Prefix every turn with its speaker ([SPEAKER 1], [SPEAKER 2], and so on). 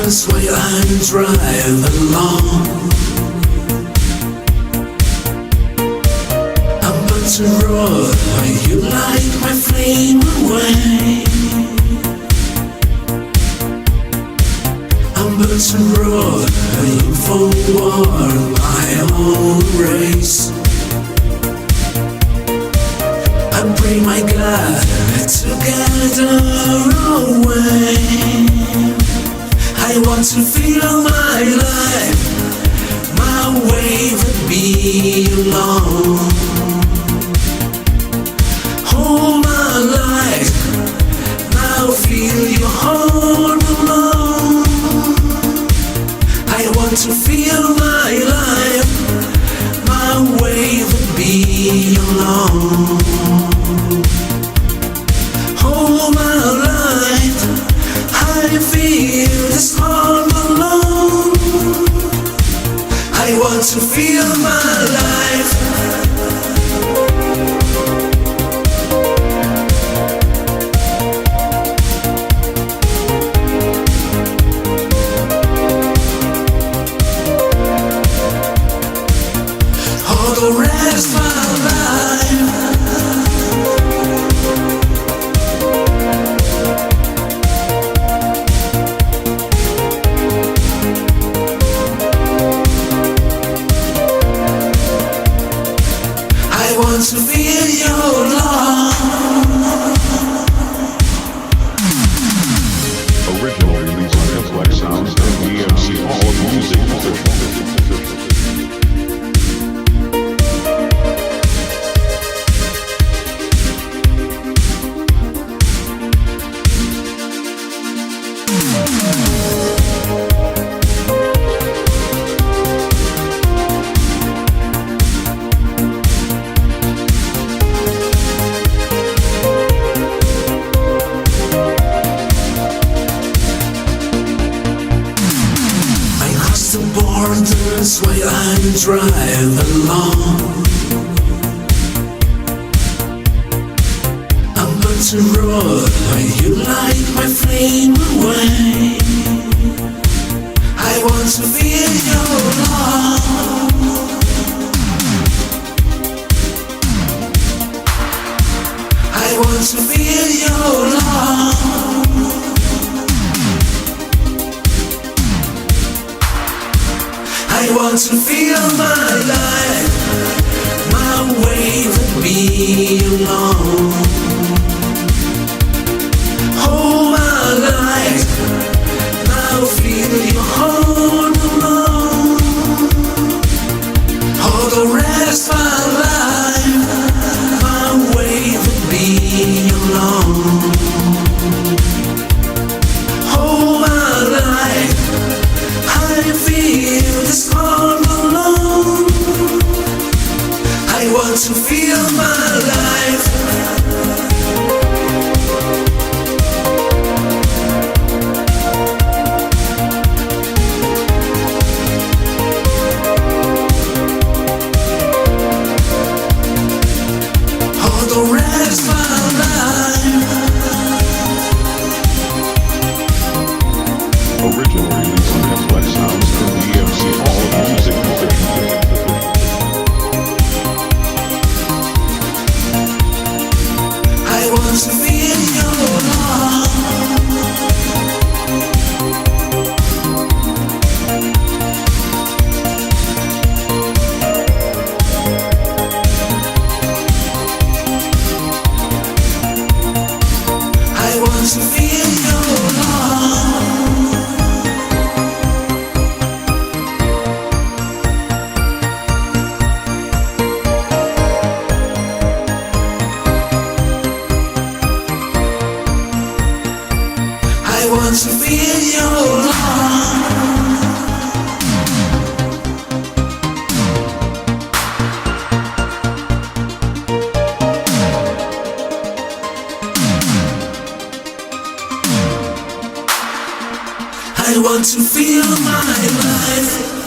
[SPEAKER 1] dance while I'm driving along. I'm about to roll while you light my flame away. I'm about to roll looking for my own race. I bring my God together away. I want to feel my life, my way would be alone. Hold my life, now feel your heart alone. I want to feel my life, my way would be alone. Hold my life, I feel this heart alone. I want to feel my life. All the rest of my life. I want to feel your love.
[SPEAKER 2] Original release on MFLEX Sounds and EMC Hall of Music Official.
[SPEAKER 1] Borders while I'm driving along. I'm about to roll while you light my flame away. I want to feel your love. I want to feel your love. I want to feel my life, my way would be alone. Hold my life, now feel your heart alone. All the rest of my life, my way would be alone. Hold my life, I feel this heart alone. I want to feel my life. All the rest of my life.
[SPEAKER 2] Original release on MFLEX Sounds and EMC Hall of Music Official.
[SPEAKER 1] I want to feel your love. I want to feel your love. I want to feel your love. I want to feel my life.